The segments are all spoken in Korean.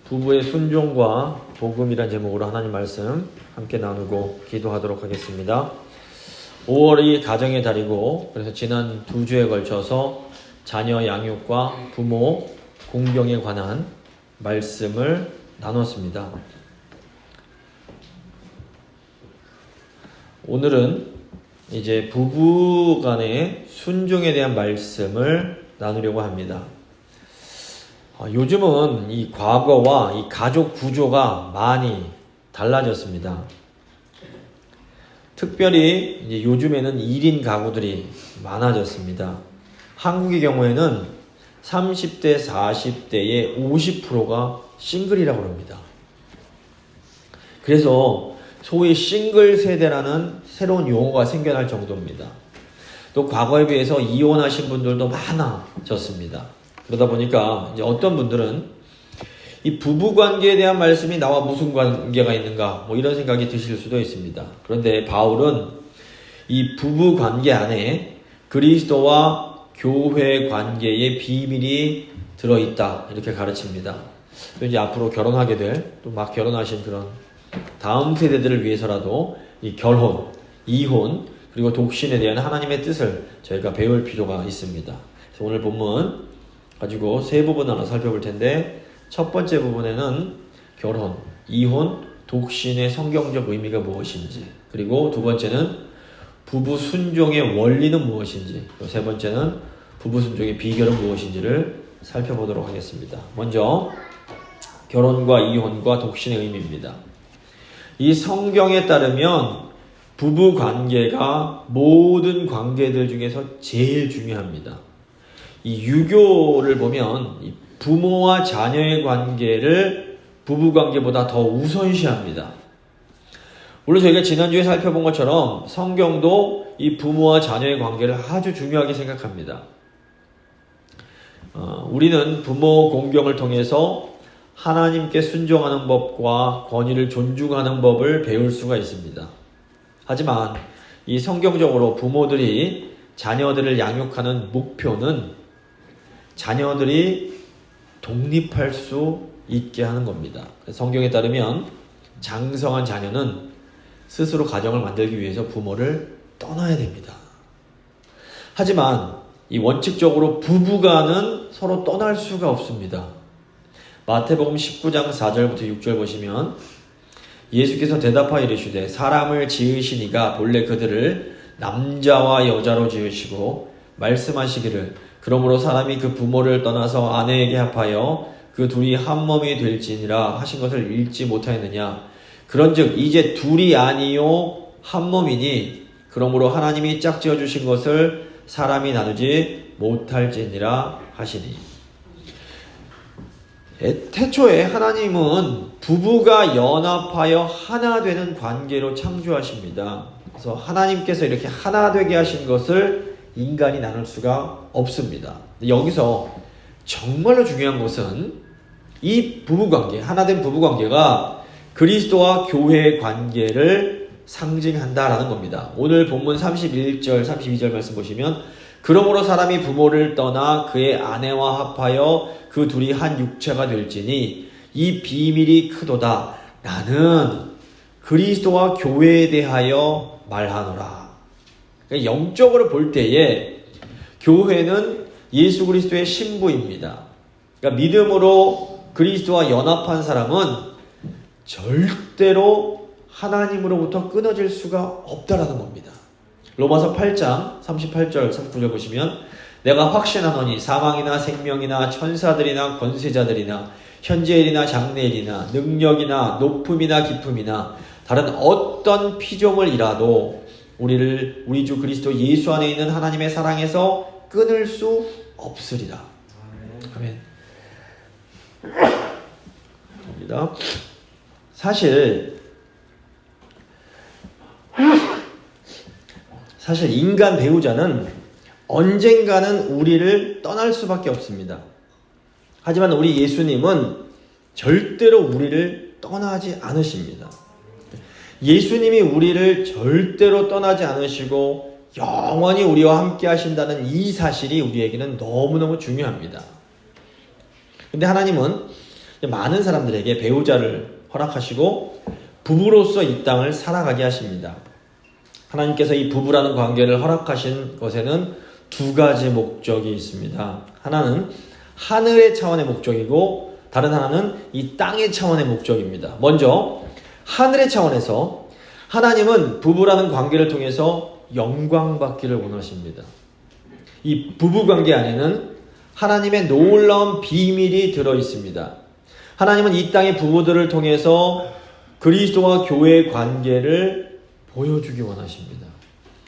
부부의 순종과 복음이란 제목으로 하나님 말씀 함께 나누고 기도하도록 하겠습니다. 5월이 가정의 달이고, 그래서 지난 2주에 걸쳐서 자녀 양육과 부모 공경에 관한 말씀을 나눴습니다. 오늘은 이제 부부 간의 순종에 대한 말씀을 나누려고 합니다. 요즘은 이 과거와 이 가족 구조가 많이 달라졌습니다. 특별히 이제 요즘에는 1인 가구들이 많아졌습니다. 한국의 경우에는 30대, 40대의 50%가 싱글이라고 합니다. 그래서 소위 싱글 세대라는 새로운 용어가 생겨날 정도입니다. 또 과거에 비해서 이혼하신 분들도 많아졌습니다. 그러다 보니까 이제 어떤 분들은 이 부부 관계에 대한 말씀이 나와 무슨 관계가 있는가 이런 생각이 드실 수도 있습니다. 그런데 바울은 이 부부 관계 안에 그리스도와 교회 관계의 비밀이 들어있다 이렇게 가르칩니다. 또 이제 앞으로 결혼하게 될 또 막 결혼하신 그런 다음 세대들을 위해서라도 이 결혼, 이혼 그리고 독신에 대한 하나님의 뜻을 저희가 배울 필요가 있습니다. 그래서 오늘 본문 가지고 세 부분 하나 살펴볼 텐데, 첫 번째 부분에는 결혼, 이혼, 독신의 성경적 의미가 무엇인지, 그리고 두 번째는 부부 순종의 원리는 무엇인지, 그리고 세 번째는 부부 순종의 비결은 무엇인지를 살펴보도록 하겠습니다. 먼저 결혼과 이혼과 독신의 의미입니다. 이 성경에 따르면 부부 관계가 모든 관계들 중에서 제일 중요합니다. 이 유교를 보면 이 부모와 자녀의 관계를 부부 관계보다 더 우선시합니다. 물론 저희가 지난주에 살펴본 것처럼 성경도 이 부모와 자녀의 관계를 아주 중요하게 생각합니다. 우리는 부모 공경을 통해서 하나님께 순종하는 법과 권위를 존중하는 법을 배울 수가 있습니다. 하지만 이 성경적으로 부모들이 자녀들을 양육하는 목표는 자녀들이 독립할 수 있게 하는 겁니다. 성경에 따르면 장성한 자녀는 스스로 가정을 만들기 위해서 부모를 떠나야 됩니다. 하지만 이 원칙적으로 부부간은 서로 떠날 수가 없습니다. 마태복음 19장 4절부터 6절 보시면 예수께서 대답하여 이르시되 사람을 지으시니가 본래 그들을 남자와 여자로 지으시고 말씀하시기를 그러므로 사람이 그 부모를 떠나서 아내에게 합하여 그 둘이 한 몸이 될지니라 하신 것을 읽지 못하였느냐. 그런즉 이제 둘이 아니요 한 몸이니 그러므로 하나님이 짝지어 주신 것을 사람이 나누지 못할지니라 하시니. 태초에 하나님은 부부가 연합하여 하나 되는 관계로 창조하십니다. 그래서 하나님께서 이렇게 하나 되게 하신 것을 인간이 나눌 수가 없습니다. 여기서 정말로 중요한 것은 이 부부관계, 하나된 부부관계가 그리스도와 교회의 관계를 상징한다라는 겁니다. 오늘 본문 31절, 32절 말씀 보시면 그러므로 사람이 부모를 떠나 그의 아내와 합하여 그 둘이 한 육체가 될지니 이 비밀이 크도다. 나는 그리스도와 교회에 대하여 말하노라. 영적으로 볼 때에 교회는 예수 그리스도의 신부입니다. 그러니까 믿음으로 그리스도와 연합한 사람은 절대로 하나님으로부터 끊어질 수가 없다라는 겁니다. 로마서 8장 38절 39절 보시면 내가 확신하노니 사망이나 생명이나 천사들이나 권세자들이나 현재일이나 장래일이나 능력이나 높음이나 깊음이나 다른 어떤 피조물 이라도 우리를 우리 주 그리스도 예수 안에 있는 하나님의 사랑에서 끊을 수 없으리라. 아멘. 감사합니다. 사실 인간 배우자는 언젠가는 우리를 떠날 수밖에 없습니다. 하지만 우리 예수님은 절대로 우리를 떠나지 않으십니다. 예수님이 우리를 절대로 떠나지 않으시고 영원히 우리와 함께 하신다는 이 사실이 우리에게는 너무너무 중요합니다. 근데 하나님은 많은 사람들에게 배우자를 허락하시고 부부로서 이 땅을 살아가게 하십니다. 하나님께서 이 부부라는 관계를 허락하신 것에는 두 가지 목적이 있습니다. 하나는 하늘의 차원의 목적이고 다른 하나는 이 땅의 차원의 목적입니다. 먼저 하늘의 차원에서 하나님은 부부라는 관계를 통해서 영광받기를 원하십니다. 이 부부관계 안에는 하나님의 놀라운 비밀이 들어있습니다. 하나님은 이 땅의 부부들을 통해서 그리스도와 교회의 관계를 보여주기 원하십니다.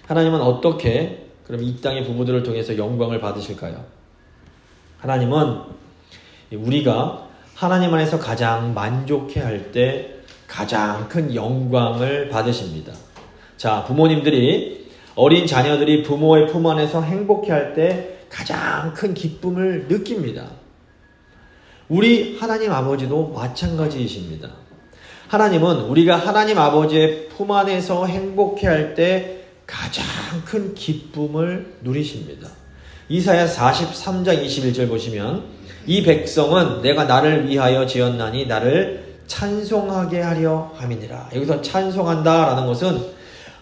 하나님은 어떻게 그럼 이 땅의 부부들을 통해서 영광을 받으실까요? 하나님은 우리가 하나님 안에서 가장 만족해 할 때 가장 큰 영광을 받으십니다. 자, 부모님들이 어린 자녀들이 부모의 품 안에서 행복해 할 때 가장 큰 기쁨을 느낍니다. 우리 하나님 아버지도 마찬가지이십니다. 하나님은 우리가 하나님 아버지의 품 안에서 행복해 할 때 가장 큰 기쁨을 누리십니다. 이사야 43장 21절 보시면 이 백성은 내가 나를 위하여 지었나니 나를 찬송하게 하려 함이니라. 여기서 찬송한다 라는 것은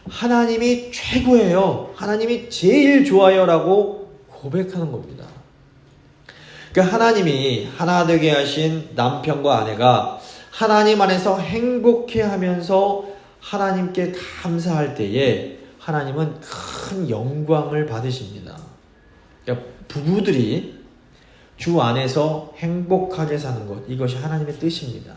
하나님이 최고예요. 하나님이 제일 좋아요 라고 고백하는 겁니다. 그러니까 하나님이 하나 되게 하신 남편과 아내가 하나님 안에서 행복해 하면서 하나님께 감사할 때에 하나님은 큰 영광을 받으십니다. 그러니까 부부들이 주 안에서 행복하게 사는 것, 이것이 하나님의 뜻입니다.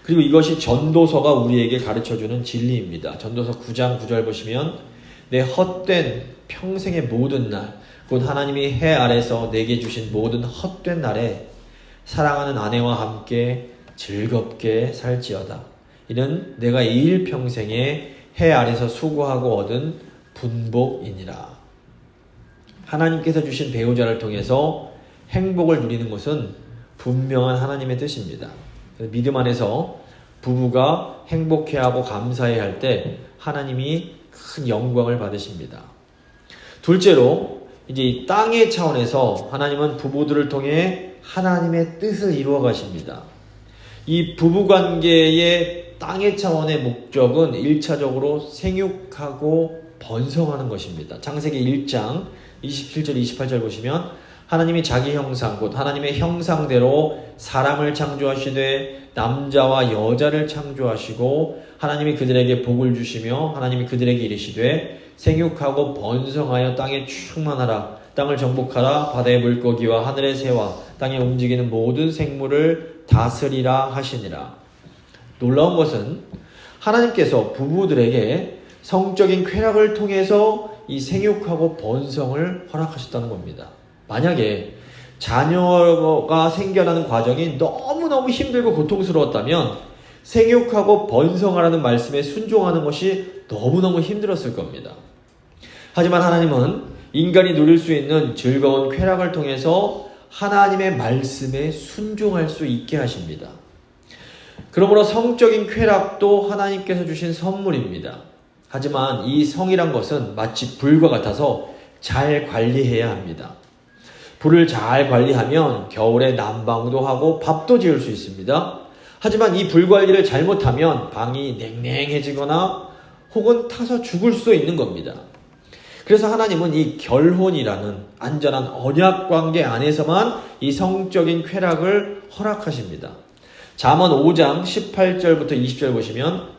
그리고 이것이 전도서가 우리에게 가르쳐주는 진리입니다. 전도서 9장 9절 보시면 내 헛된 평생의 모든 날, 곧 하나님이 해 아래서 내게 주신 모든 헛된 날에 사랑하는 아내와 함께 즐겁게 살지어다. 이는 내가 이 일평생에 해 아래서 수고하고 얻은 분복이니라. 하나님께서 주신 배우자를 통해서 행복을 누리는 것은 분명한 하나님의 뜻입니다. 믿음 안에서 부부가 행복해하고 감사해야 할 때 하나님이 큰 영광을 받으십니다. 둘째로 이제 이 땅의 차원에서 하나님은 부부들을 통해 하나님의 뜻을 이루어 가십니다. 이 부부관계의 땅의 차원의 목적은 1차적으로 생육하고 번성하는 것입니다. 창세기 1장 27절 28절 보시면 하나님이 자기 형상 곧 하나님의 형상대로 사람을 창조하시되 남자와 여자를 창조하시고 하나님이 그들에게 복을 주시며 하나님이 그들에게 이르시되 생육하고 번성하여 땅에 충만하라. 땅을 정복하라. 바다의 물고기와 하늘의 새와 땅에 움직이는 모든 생물을 다스리라 하시니라. 놀라운 것은 하나님께서 부부들에게 성적인 쾌락을 통해서 이 생육하고 번성을 허락하셨다는 겁니다. 만약에 자녀가 생겨나는 과정이 너무너무 힘들고 고통스러웠다면 생육하고 번성하라는 말씀에 순종하는 것이 너무너무 힘들었을 겁니다. 하지만 하나님은 인간이 누릴 수 있는 즐거운 쾌락을 통해서 하나님의 말씀에 순종할 수 있게 하십니다. 그러므로 성적인 쾌락도 하나님께서 주신 선물입니다. 하지만 이 성이란 것은 마치 불과 같아서 잘 관리해야 합니다. 불을 잘 관리하면 겨울에 난방도 하고 밥도 지을 수 있습니다. 하지만 이 불 관리를 잘못하면 방이 냉랭해지거나 혹은 타서 죽을 수도 있는 겁니다. 그래서 하나님은 이 결혼이라는 안전한 언약 관계 안에서만 이 성적인 쾌락을 허락하십니다. 잠언 5장 18절부터 20절 보시면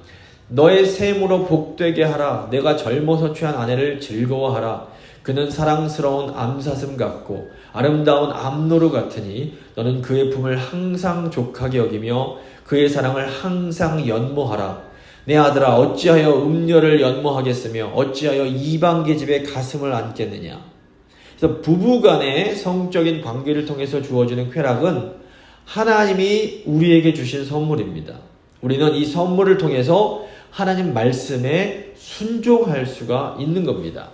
너의 셈으로 복되게 하라. 내가 젊어서 취한 아내를 즐거워하라. 그는 사랑스러운 암사슴 같고 아름다운 암노루 같으니 너는 그의 품을 항상 족하게 여기며 그의 사랑을 항상 연모하라. 내 아들아 어찌하여 음녀를 연모하겠으며 어찌하여 이방 계집의 가슴을 안겠느냐. 그래서 부부간의 성적인 관계를 통해서 주어지는 쾌락은 하나님이 우리에게 주신 선물입니다. 우리는 이 선물을 통해서 하나님 말씀에 순종할 수가 있는 겁니다.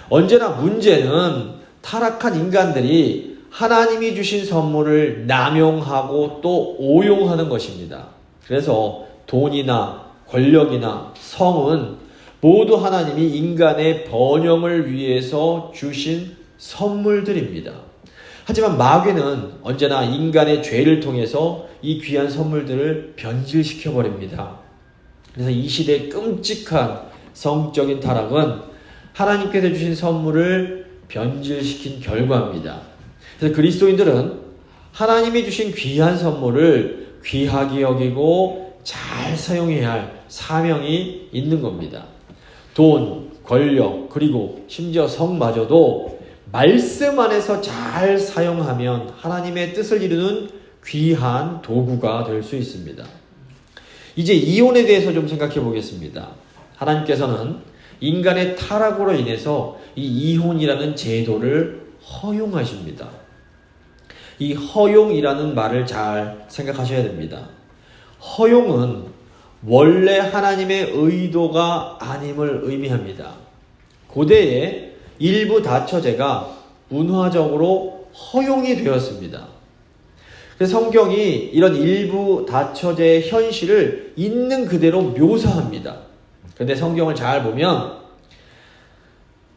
언제나 문제는 타락한 인간들이 하나님이 주신 선물을 남용하고 또 오용하는 것입니다. 그래서 돈이나 권력이나 성은 모두 하나님이 인간의 번영을 위해서 주신 선물들입니다. 하지만 마귀는 언제나 인간의 죄를 통해서 이 귀한 선물들을 변질시켜버립니다. 그래서 이 시대의 끔찍한 성적인 타락은 하나님께서 주신 선물을 변질시킨 결과입니다. 그래서 그리스도인들은 하나님이 주신 귀한 선물을 귀하게 여기고 잘 사용해야 할 사명이 있는 겁니다. 돈, 권력, 그리고 심지어 성마저도 말씀 안에서 잘 사용하면 하나님의 뜻을 이루는 귀한 도구가 될 수 있습니다. 이제 이혼에 대해서 좀 생각해 보겠습니다. 하나님께서는 인간의 타락으로 인해서 이 이혼이라는 제도를 허용하십니다. 이 허용이라는 말을 잘 생각하셔야 됩니다. 허용은 원래 하나님의 의도가 아님을 의미합니다. 고대에 일부 다처제가 문화적으로 허용이 되었습니다. 그래서 성경이 이런 일부 다처제의 현실을 있는 그대로 묘사합니다. 그런데 성경을 잘 보면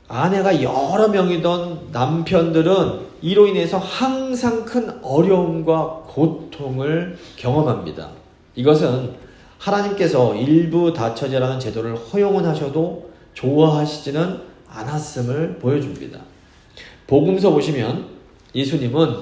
아내가 여러 명이던 남편들은 이로 인해서 항상 큰 어려움과 고통을 경험합니다. 이것은 하나님께서 일부 다처제라는 제도를 허용은 하셔도 좋아하시지는 않았음을 보여줍니다. 복음서 보시면 예수님은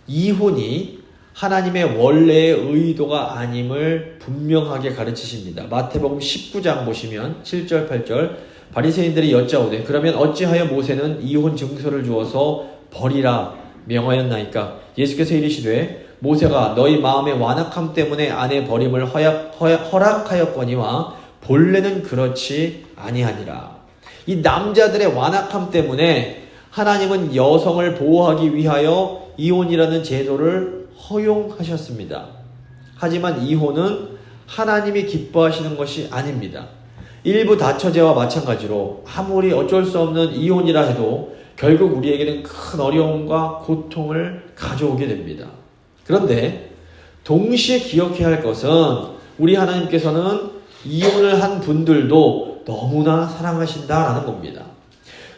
이혼이 하나님의 원래의 의도가 아님을 분명하게 가르치십니다. 마태복음 19장 보시면 7절 8절 바리새인들이 여짜오되 그러면 어찌하여 모세는 이혼 증서를 주어서 버리라 명하였나이까? 예수께서 이르시되 모세가 너희 마음의 완악함 때문에 아내 버림을 허락하였거니와 본래는 그렇지 아니하니라. 이 남자들의 완악함 때문에 하나님은 여성을 보호하기 위하여 이혼이라는 제도를 허용하셨습니다. 하지만 이혼은 하나님이 기뻐하시는 것이 아닙니다. 일부 다처제와 마찬가지로 아무리 어쩔 수 없는 이혼이라 해도 결국 우리에게는 큰 어려움과 고통을 가져오게 됩니다. 그런데 동시에 기억해야 할 것은 우리 하나님께서는 이혼을 한 분들도 너무나 사랑하신다라는 겁니다.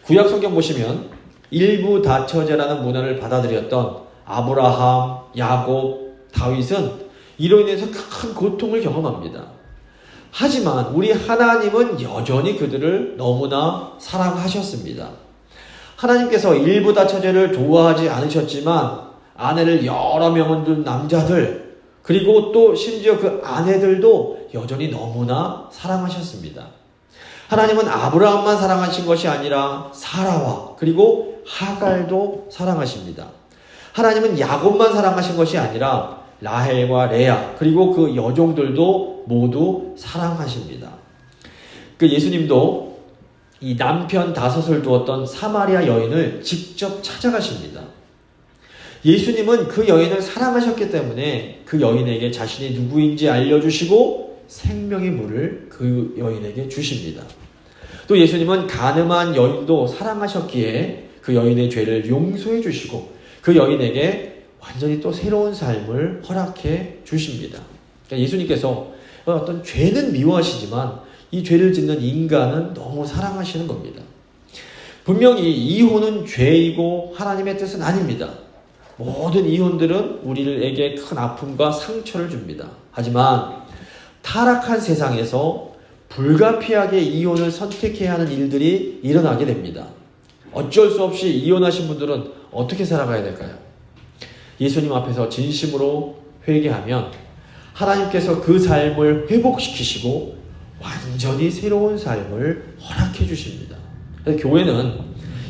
구약 성경 보시면 일부 다처제라는 문화를 받아들였던 아브라함, 야곱, 다윗은 이로 인해서 큰 고통을 경험합니다. 하지만 우리 하나님은 여전히 그들을 너무나 사랑하셨습니다. 하나님께서 일부 다처제를 좋아하지 않으셨지만 아내를 여러 명을 둔 남자들 그리고 또 심지어 그 아내들도 여전히 너무나 사랑하셨습니다. 하나님은 아브라함만 사랑하신 것이 아니라 사라와 그리고 하갈도 사랑하십니다. 하나님은 야곱만 사랑하신 것이 아니라 라헬과 레아 그리고 그 여종들도 모두 사랑하십니다. 그 예수님도 이 남편 5을 두었던 사마리아 여인을 직접 찾아가십니다. 예수님은 그 여인을 사랑하셨기 때문에 그 여인에게 자신이 누구인지 알려주시고 생명의 물을 그 여인에게 주십니다. 또 예수님은 가늠한 여인도 사랑하셨기에 그 여인의 죄를 용서해 주시고 그 여인에게 완전히 또 새로운 삶을 허락해 주십니다. 그러니까 예수님께서 어떤 죄는 미워하시지만 이 죄를 짓는 인간은 너무 사랑하시는 겁니다. 분명히 이혼은 죄이고 하나님의 뜻은 아닙니다. 모든 이혼들은 우리에게 큰 아픔과 상처를 줍니다. 하지만 타락한 세상에서 불가피하게 이혼을 선택해야 하는 일들이 일어나게 됩니다. 어쩔 수 없이 이혼하신 분들은 어떻게 살아가야 될까요? 예수님 앞에서 진심으로 회개하면 하나님께서 그 삶을 회복시키시고 완전히 새로운 삶을 허락해 주십니다. 그래서 교회는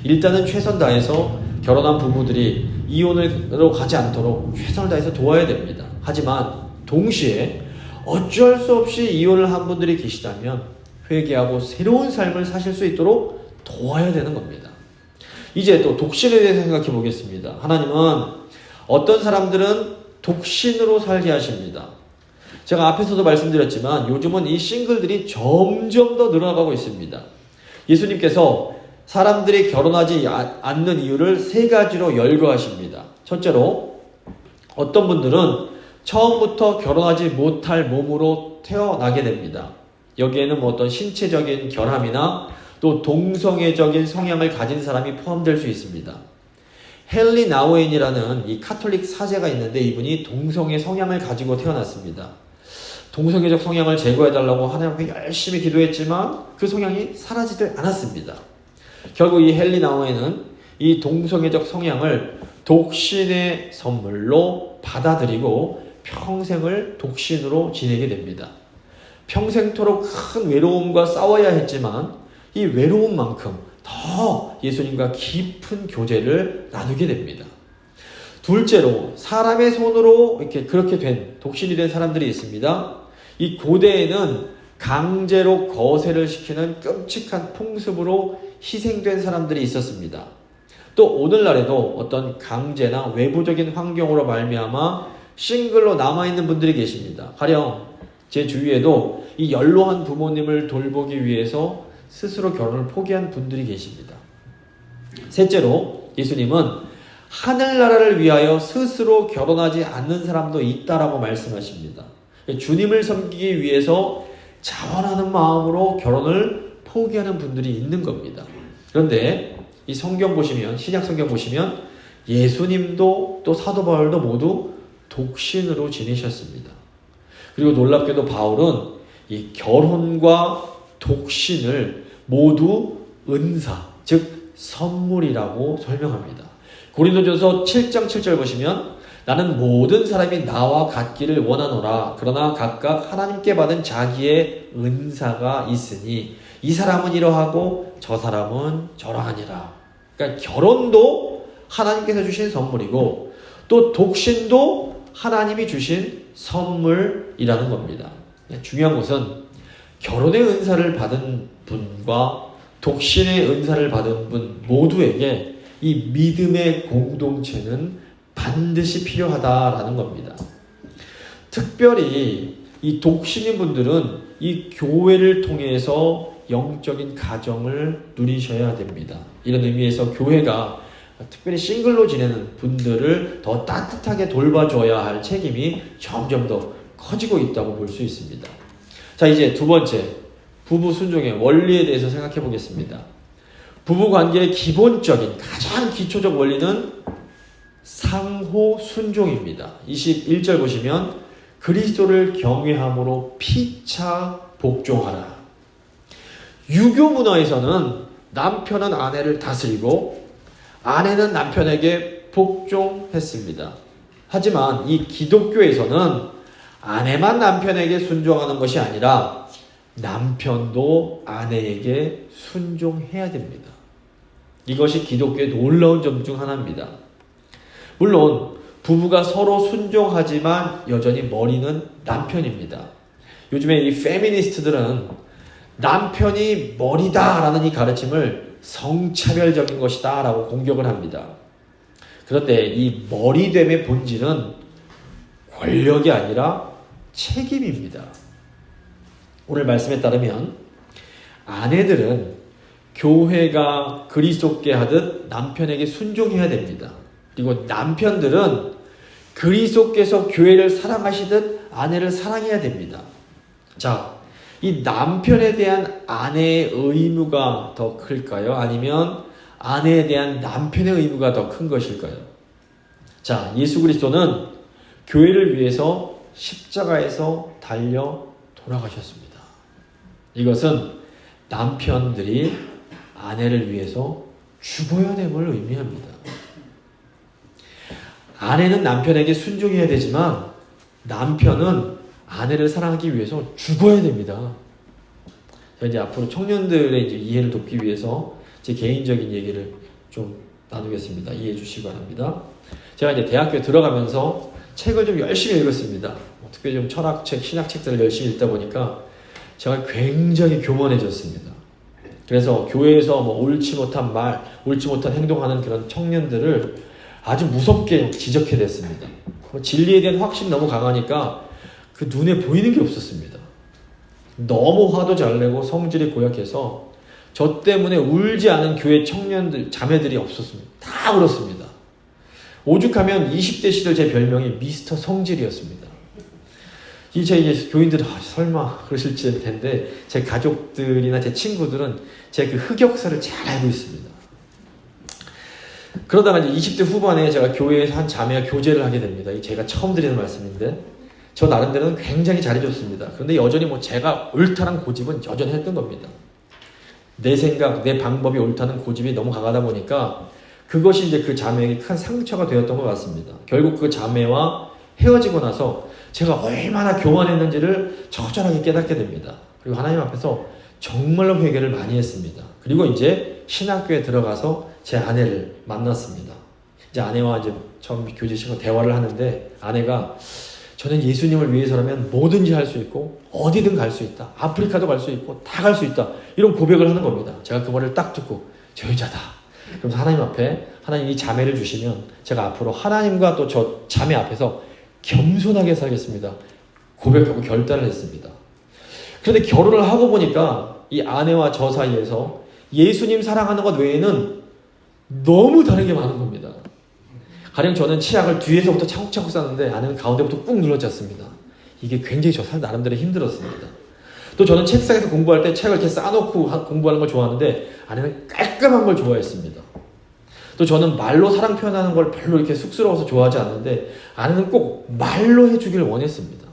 일단은 최선 다해서 결혼한 부부들이 이혼으로 가지 않도록 최선을 다해서 도와야 됩니다. 하지만 동시에 어쩔 수 없이 이혼을 한 분들이 계시다면 회개하고 새로운 삶을 사실 수 있도록 도와야 되는 겁니다. 이제 또 독신에 대해서 생각해 보겠습니다. 하나님은 어떤 사람들은 독신으로 살게 하십니다. 제가 앞에서도 말씀드렸지만 요즘은 이 싱글들이 점점 더 늘어나가고 있습니다. 예수님께서 사람들이 결혼하지 않는 이유를 3가지로 열거하십니다. 첫째로 어떤 분들은 처음부터 결혼하지 못할 몸으로 태어나게 됩니다. 여기에는 뭐 어떤 신체적인 결함이나 또 동성애적인 성향을 가진 사람이 포함될 수 있습니다. 헨리 나우엔이라는 이 카톨릭 사제가 있는데 이분이 동성애 성향을 가지고 태어났습니다. 동성애적 성향을 제거해달라고 하나님 앞에 열심히 기도했지만 그 성향이 사라지질 않았습니다. 결국 이 헨리 나우엔은 이 동성애적 성향을 독신의 선물로 받아들이고 평생을 독신으로 지내게 됩니다. 평생토록 큰 외로움과 싸워야 했지만 이 외로움만큼 더 예수님과 깊은 교제를 나누게 됩니다. 둘째로 사람의 손으로 이렇게 그렇게 된 독신이 된 사람들이 있습니다. 이 고대에는 강제로 거세를 시키는 끔찍한 풍습으로 희생된 사람들이 있었습니다. 또 오늘날에도 어떤 강제나 외부적인 환경으로 말미암아 싱글로 남아있는 분들이 계십니다. 가령 제 주위에도 이 연로한 부모님을 돌보기 위해서 스스로 결혼을 포기한 분들이 계십니다. 셋째로 예수님은 하늘나라를 위하여 스스로 결혼하지 않는 사람도 있다라고 말씀하십니다. 주님을 섬기기 위해서 자원하는 마음으로 결혼을 포기하는 분들이 있는 겁니다. 그런데 이 성경 보시면, 신약 성경 보시면 예수님도 또 사도 바울도 모두 독신으로 지내셨습니다. 그리고 놀랍게도 바울은 이 결혼과 독신을 모두 은사, 즉 선물이라고 설명합니다. 고린도전서 7장 7절 보시면 나는 모든 사람이 나와 같기를 원하노라. 그러나 각각 하나님께 받은 자기의 은사가 있으니 이 사람은 이러하고 저 사람은 저러하니라. 그러니까 결혼도 하나님께서 주신 선물이고 또 독신도 하나님이 주신 선물이라는 겁니다. 중요한 것은 결혼의 은사를 받은 분과 독신의 은사를 받은 분 모두에게 이 믿음의 공동체는 반드시 필요하다라는 겁니다. 특별히 이 독신인 분들은 이 교회를 통해서 영적인 가정을 누리셔야 됩니다. 이런 의미에서 교회가 특별히 싱글로 지내는 분들을 더 따뜻하게 돌봐줘야 할 책임이 점점 더 커지고 있다고 볼 수 있습니다. 자, 이제 두 번째, 부부 순종의 원리에 대해서 생각해 보겠습니다. 부부 관계의 기본적인 가장 기초적 원리는 상호 순종입니다. 21절 보시면 그리스도를 경외함으로 피차 복종하라. 유교 문화에서는 남편은 아내를 다스리고 아내는 남편에게 복종했습니다. 하지만 이 기독교에서는 아내만 남편에게 순종하는 것이 아니라 남편도 아내에게 순종해야 됩니다. 이것이 기독교의 놀라운 점 중 하나입니다. 물론 부부가 서로 순종하지만 여전히 머리는 남편입니다. 요즘에 이 페미니스트들은 남편이 머리다라는 이 가르침을 성차별적인 것이다 라고 공격을 합니다. 그런데 이 머리됨의 본질은 권력이 아니라 책임입니다. 오늘 말씀에 따르면 아내들은 교회가 그리스도께 하듯 남편에게 순종해야 됩니다. 그리고 남편들은 그리스도께서 교회를 사랑하시듯 아내를 사랑해야 됩니다. 자, 이 남편에 대한 아내의 의무가 더 클까요? 아니면 아내에 대한 남편의 의무가 더 큰 것일까요? 자, 예수 그리스도는 교회를 위해서 십자가에서 달려 돌아가셨습니다. 이것은 남편들이 아내를 위해서 죽어야 됨을 의미합니다. 아내는 남편에게 순종해야 되지만 남편은 아내를 사랑하기 위해서 죽어야 됩니다. 제가 이제 앞으로 청년들의 이제 이해를 돕기 위해서 제 개인적인 얘기를 좀 나누겠습니다. 이해해 주시기 바랍니다. 제가 이제 대학교에 들어가면서 책을 좀 열심히 읽었습니다. 특별히 좀 철학책, 신학책들을 열심히 읽다 보니까 제가 굉장히 교만해졌습니다. 그래서 교회에서 뭐 옳지 못한 말, 옳지 못한 행동하는 그런 청년들을 아주 무섭게 지적해 냈습니다. 진리에 대한 확신이 너무 강하니까 그 눈에 보이는 게 없었습니다. 너무 화도 잘 내고 성질이 고약해서 저 때문에 울지 않은 교회 청년들, 자매들이 없었습니다. 다 울었습니다. 오죽하면 20대 시절 제 별명이 미스터 성질이었습니다. 이제 교인들은 설마 그러실지 텐데 제 가족들이나 제 친구들은 제 그 흑역사를 잘 알고 있습니다. 그러다가 이제 20대 후반에 제가 교회에서 한 자매와 교제를 하게 됩니다. 이 제가 처음 드리는 말씀인데, 저 나름대로는 굉장히 잘해줬습니다. 그런데 여전히 뭐 제가 옳다는 고집은 여전히 했던 겁니다. 내 생각, 내 방법이 옳다는 고집이 너무 강하다 보니까 그것이 이제 그 자매에게 큰 상처가 되었던 것 같습니다. 결국 그 자매와 헤어지고 나서 제가 얼마나 교만했는지를 처절하게 깨닫게 됩니다. 그리고 하나님 앞에서 정말로 회개를 많이 했습니다. 그리고 이제 신학교에 들어가서 제 아내를 만났습니다. 이제 아내와 이제 처음 교제 시간 대화를 하는데 아내가 저는 예수님을 위해서라면 뭐든지 할 수 있고 어디든 갈 수 있다. 아프리카도 갈 수 있고 다 갈 수 있다. 이런 고백을 하는 겁니다. 제가 그 말을 딱 듣고 저 여자다. 그래서 하나님 앞에 하나님이 자매를 주시면 제가 앞으로 하나님과 또 저 자매 앞에서 겸손하게 살겠습니다. 고백하고 결단을 했습니다. 그런데 결혼을 하고 보니까 이 아내와 저 사이에서 예수님 사랑하는 것 외에는 너무 다른 게 많은 겁니다. 가령 저는 치약을 뒤에서부터 차곡차곡 쌌는데 아내는 가운데부터 꾹 눌러졌습니다. 이게 굉장히 저 나름대로 힘들었습니다. 또 저는 책상에서 공부할 때 책을 이렇게 쌓아놓고 공부하는 걸 좋아하는데 아내는 깔끔한 걸 좋아했습니다. 또 저는 말로 사랑 표현하는 걸 별로 이렇게 쑥스러워서 좋아하지 않는데 아내는 꼭 말로 해주길 원했습니다.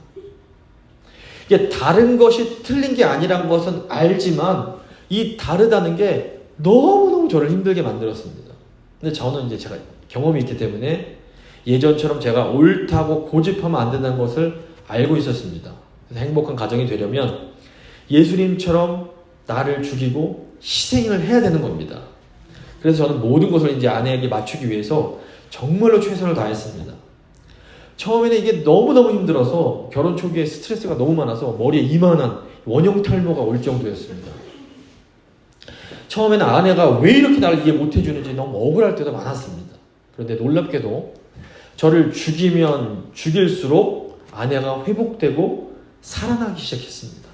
이게 다른 것이 틀린 게 아니란 것은 알지만 이 다르다는 게 너무너무 저를 힘들게 만들었습니다. 근데 저는 이제 제가 경험이 있기 때문에 예전처럼 제가 옳다고 고집하면 안 된다는 것을 알고 있었습니다. 그래서 행복한 가정이 되려면 예수님처럼 나를 죽이고 희생을 해야 되는 겁니다. 그래서 저는 모든 것을 이제 아내에게 맞추기 위해서 정말로 최선을 다했습니다. 처음에는 이게 너무너무 힘들어서 결혼 초기에 스트레스가 너무 많아서 머리에 이만한 원형 탈모가 올 정도였습니다. 처음에는 아내가 왜 이렇게 나를 이해 못 해주는지 너무 억울할 때도 많았습니다. 그런데 놀랍게도 저를 죽이면 죽일수록 아내가 회복되고 살아나기 시작했습니다.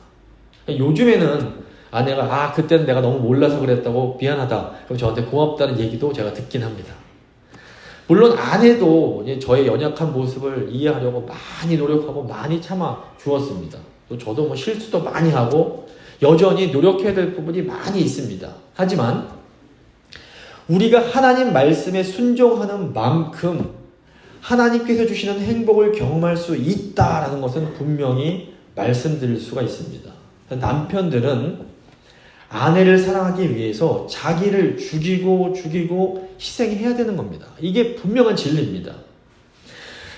요즘에는 아내가 그때는 내가 너무 몰라서 그랬다고 미안하다. 그럼 저한테 고맙다는 얘기도 제가 듣긴 합니다. 물론 아내도 저의 연약한 모습을 이해하려고 많이 노력하고 많이 참아 주었습니다. 또 저도 뭐 실수도 많이 하고 여전히 노력해야 될 부분이 많이 있습니다. 하지만 우리가 하나님 말씀에 순종하는 만큼 하나님께서 주시는 행복을 경험할 수 있다라는 것은 분명히 말씀드릴 수가 있습니다. 남편들은 아내를 사랑하기 위해서 자기를 죽이고 희생해야 되는 겁니다. 이게 분명한 진리입니다.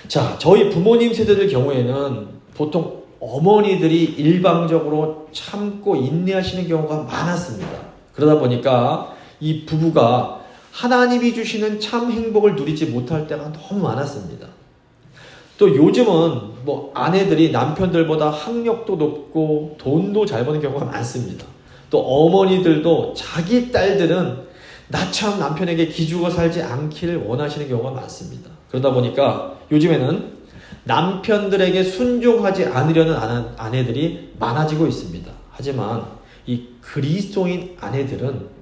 자, 저희 부모님 세대들 경우에는 보통 어머니들이 일방적으로 참고 인내하시는 경우가 많았습니다. 그러다 보니까 이 부부가 하나님이 주시는 참 행복을 누리지 못할 때가 너무 많았습니다. 또 요즘은 뭐 아내들이 남편들보다 학력도 높고 돈도 잘 버는 경우가 많습니다. 또 어머니들도 자기 딸들은 나처럼 남편에게 기죽어 살지 않기를 원하시는 경우가 많습니다. 그러다 보니까 요즘에는 남편들에게 순종하지 않으려는 아내들이 많아지고 있습니다. 하지만 이 그리스도인 아내들은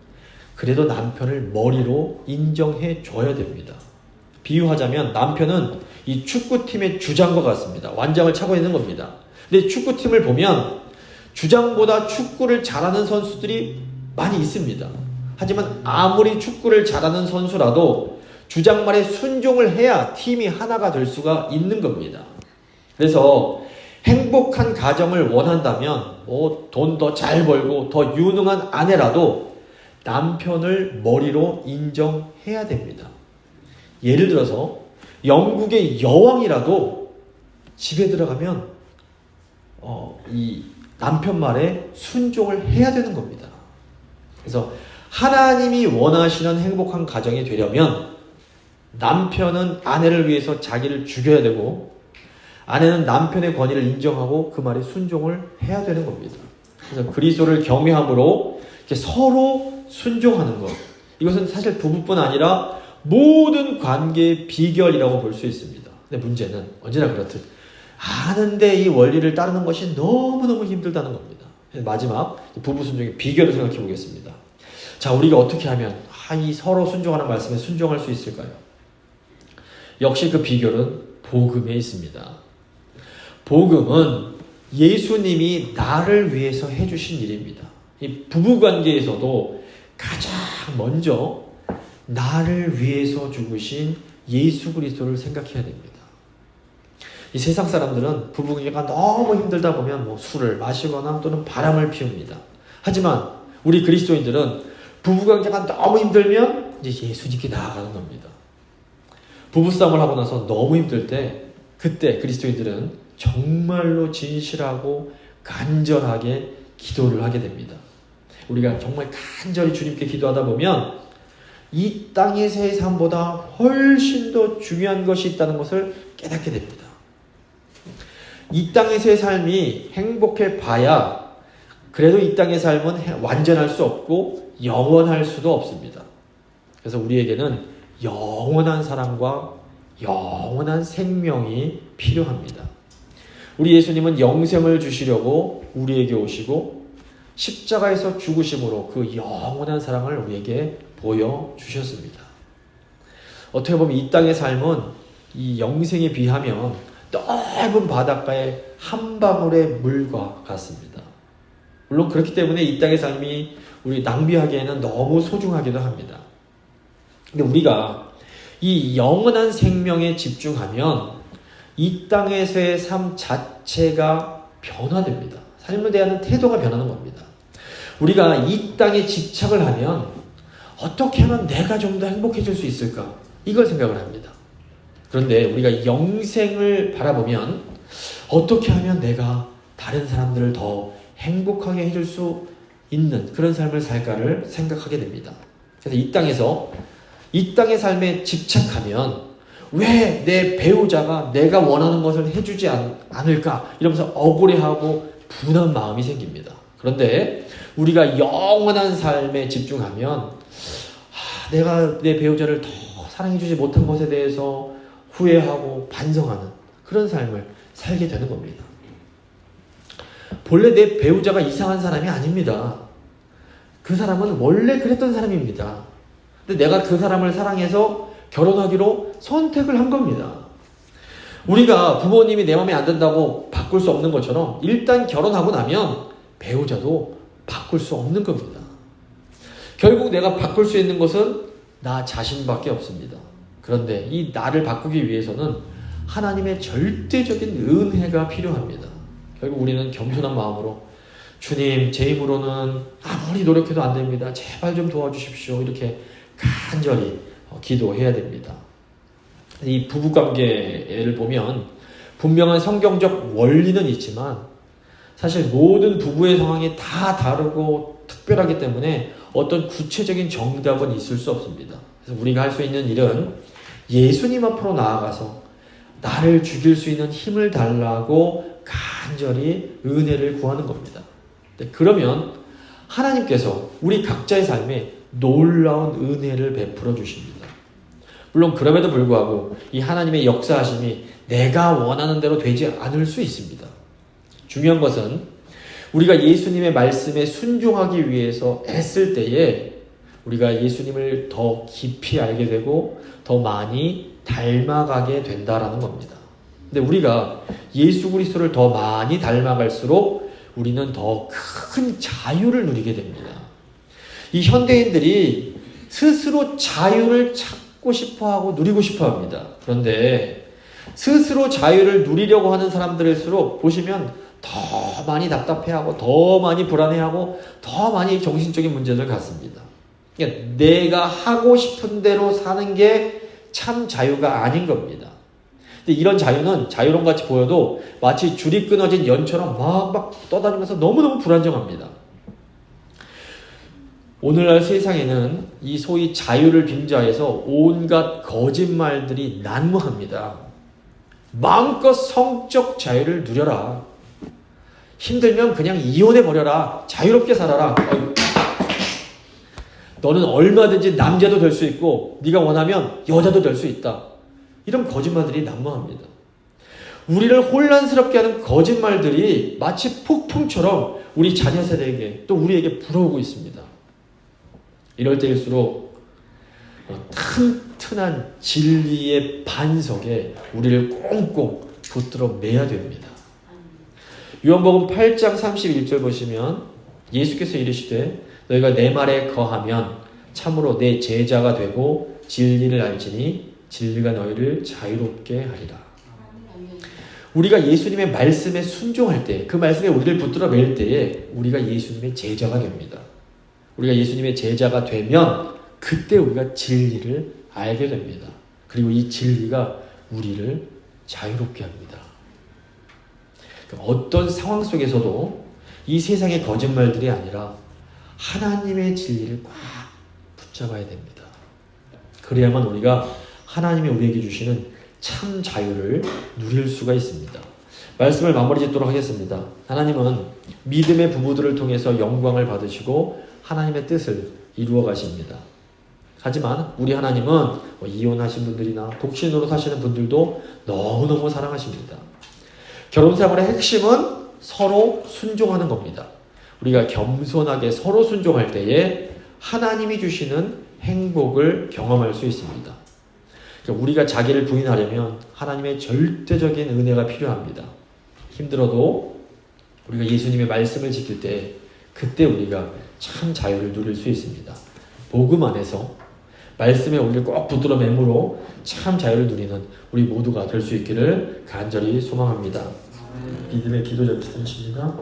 그래도 남편을 머리로 인정해 줘야 됩니다. 비유하자면 남편은 이 축구팀의 주장과 같습니다. 완장을 차고 있는 겁니다. 근데 축구팀을 보면 주장보다 축구를 잘하는 선수들이 많이 있습니다. 하지만 아무리 축구를 잘하는 선수라도 주장 말에 순종을 해야 팀이 하나가 될 수가 있는 겁니다. 그래서 행복한 가정을 원한다면 돈 더 잘 벌고 더 유능한 아내라도 남편을 머리로 인정해야 됩니다. 예를 들어서 영국의 여왕이라도 집에 들어가면 이 남편 말에 순종을 해야 되는 겁니다. 그래서 하나님이 원하시는 행복한 가정이 되려면 남편은 아내를 위해서 자기를 죽여야 되고 아내는 남편의 권위를 인정하고 그 말에 순종을 해야 되는 겁니다. 그래서 그리스도를 경외함으로 이렇게 서로 순종하는 것, 이것은 사실 부부뿐 아니라 모든 관계의 비결이라고 볼 수 있습니다. 근데 문제는 언제나 그렇듯 아는데 이 원리를 따르는 것이 너무너무 힘들다는 겁니다. 마지막 부부 순종의 비결을 생각해 보겠습니다. 자, 우리가 어떻게 하면 이 서로 순종하는 말씀에 순종할 수 있을까요? 역시 그 비결은 복음에 있습니다. 복음은 예수님이 나를 위해서 해주신 일입니다. 이 부부관계에서도 가장 먼저 나를 위해서 죽으신 예수 그리스도를 생각해야 됩니다. 이 세상 사람들은 부부관계가 너무 힘들다 보면 뭐 술을 마시거나 또는 바람을 피웁니다. 하지만 우리 그리스도인들은 부부관계가 너무 힘들면 이제 예수님께 나아가는 겁니다. 부부싸움을 하고 나서 너무 힘들 때 그때 그리스도인들은 정말로 진실하고 간절하게 기도를 하게 됩니다. 우리가 정말 간절히 주님께 기도하다 보면 이 땅에서의 삶보다 훨씬 더 중요한 것이 있다는 것을 깨닫게 됩니다. 이 땅에서의 삶이 행복해 봐야 그래도 이 땅의 삶은 완전할 수 없고 영원할 수도 없습니다. 그래서 우리에게는 영원한 사랑과 영원한 생명이 필요합니다. 우리 예수님은 영생을 주시려고 우리에게 오시고 십자가에서 죽으심으로 그 영원한 사랑을 우리에게 보여주셨습니다. 어떻게 보면 이 땅의 삶은 이 영생에 비하면 넓은 바닷가의 한 방울의 물과 같습니다. 물론 그렇기 때문에 이 땅의 삶이 우리 낭비하기에는 너무 소중하기도 합니다. 근데 우리가 이 영원한 생명에 집중하면 이 땅에서의 삶 자체가 변화됩니다. 삶을 대하는 태도가 변하는 겁니다. 우리가 이 땅에 집착을 하면 어떻게 하면 내가 좀 더 행복해질 수 있을까? 이걸 생각을 합니다. 그런데 우리가 영생을 바라보면 어떻게 하면 내가 다른 사람들을 더 행복하게 해줄 수 있는 그런 삶을 살까를 생각하게 됩니다. 그래서 이 땅의 삶에 집착하면 왜 내 배우자가 내가 원하는 것을 해주지 않을까? 이러면서 억울해하고 분한 마음이 생깁니다. 그런데 우리가 영원한 삶에 집중하면 내가 내 배우자를 더 사랑해주지 못한 것에 대해서 후회하고 반성하는 그런 삶을 살게 되는 겁니다. 본래 내 배우자가 이상한 사람이 아닙니다. 그 사람은 원래 그랬던 사람입니다. 근데 내가 그 사람을 사랑해서 결혼하기로 선택을 한 겁니다. 우리가 부모님이 내 마음에 안 든다고 바꿀 수 없는 것처럼 일단 결혼하고 나면 배우자도 바꿀 수 없는 겁니다. 결국 내가 바꿀 수 있는 것은 나 자신밖에 없습니다. 그런데 이 나를 바꾸기 위해서는 하나님의 절대적인 은혜가 필요합니다. 결국 우리는 겸손한 마음으로 주님, 제 힘으로는 아무리 노력해도 안 됩니다. 제발 좀 도와주십시오. 이렇게 간절히 기도해야 됩니다. 이 부부관계를 보면 분명한 성경적 원리는 있지만 사실 모든 부부의 상황이 다 다르고 특별하기 때문에 어떤 구체적인 정답은 있을 수 없습니다. 그래서 우리가 할 수 있는 일은 예수님 앞으로 나아가서 나를 죽일 수 있는 힘을 달라고 간절히 은혜를 구하는 겁니다. 그러면 하나님께서 우리 각자의 삶에 놀라운 은혜를 베풀어 주십니다. 물론 그럼에도 불구하고 이 하나님의 역사하심이 내가 원하는 대로 되지 않을 수 있습니다. 중요한 것은 우리가 예수님의 말씀에 순종하기 위해서 애쓸 때에 우리가 예수님을 더 깊이 알게 되고 더 많이 닮아가게 된다라는 겁니다. 근데 우리가 예수 그리스도를 더 많이 닮아갈수록 우리는 더 큰 자유를 누리게 됩니다. 이 현대인들이 스스로 자유를 찾고 싶어하고 누리고 싶어합니다. 그런데 스스로 자유를 누리려고 하는 사람들일수록 보시면 더 많이 답답해하고 더 많이 불안해하고 더 많이 정신적인 문제를 갖습니다. 그러니까 내가 하고 싶은 대로 사는 게 참 자유가 아닌 겁니다. 근데 이런 자유는 자유론같이 보여도 마치 줄이 끊어진 연처럼 막 떠다니면서 너무너무 불안정합니다. 오늘날 세상에는 이 소위 자유를 빙자해서 온갖 거짓말들이 난무합니다. 마음껏 성적 자유를 누려라. 힘들면 그냥 이혼해버려라. 자유롭게 살아라. 너는 얼마든지 남자도 될 수 있고 네가 원하면 여자도 될 수 있다. 이런 거짓말들이 난무합니다. 우리를 혼란스럽게 하는 거짓말들이 마치 폭풍처럼 우리 자녀 세대에게 또 우리에게 불어오고 있습니다. 이럴 때일수록 튼튼한 진리의 반석에 우리를 꽁꽁 붙들어 매야 됩니다. 요한복음 8장 31절 보시면 예수께서 이르시되 너희가 내 말에 거하면 참으로 내 제자가 되고 진리를 알지니 진리가 너희를 자유롭게 하리라. 우리가 예수님의 말씀에 순종할 때, 그 말씀에 우리를 붙들어 맬 때에 우리가 예수님의 제자가 됩니다. 우리가 예수님의 제자가 되면 그때 우리가 진리를 알게 됩니다. 그리고 이 진리가 우리를 자유롭게 합니다. 어떤 상황 속에서도 이 세상의 거짓말들이 아니라 하나님의 진리를 꽉 붙잡아야 됩니다. 그래야만 우리가 하나님이 우리에게 주시는 참 자유를 누릴 수가 있습니다. 말씀을 마무리 짓도록 하겠습니다. 하나님은 믿음의 부부들을 통해서 영광을 받으시고 하나님의 뜻을 이루어 가십니다. 하지만 우리 하나님은 이혼하신 분들이나 독신으로 사시는 분들도 너무너무 사랑하십니다. 결혼생활의 핵심은 서로 순종하는 겁니다. 우리가 겸손하게 서로 순종할 때에 하나님이 주시는 행복을 경험할 수 있습니다. 우리가 자기를 부인하려면 하나님의 절대적인 은혜가 필요합니다. 힘들어도 우리가 예수님의 말씀을 지킬 때 그때 우리가 참 자유를 누릴 수 있습니다. 복음 안에서 말씀에 우리를 꼭 붙들어 매므로 참 자유를 누리는 우리 모두가 될 수 있기를 간절히 소망합니다. 믿음의 기도 드리겠습니다.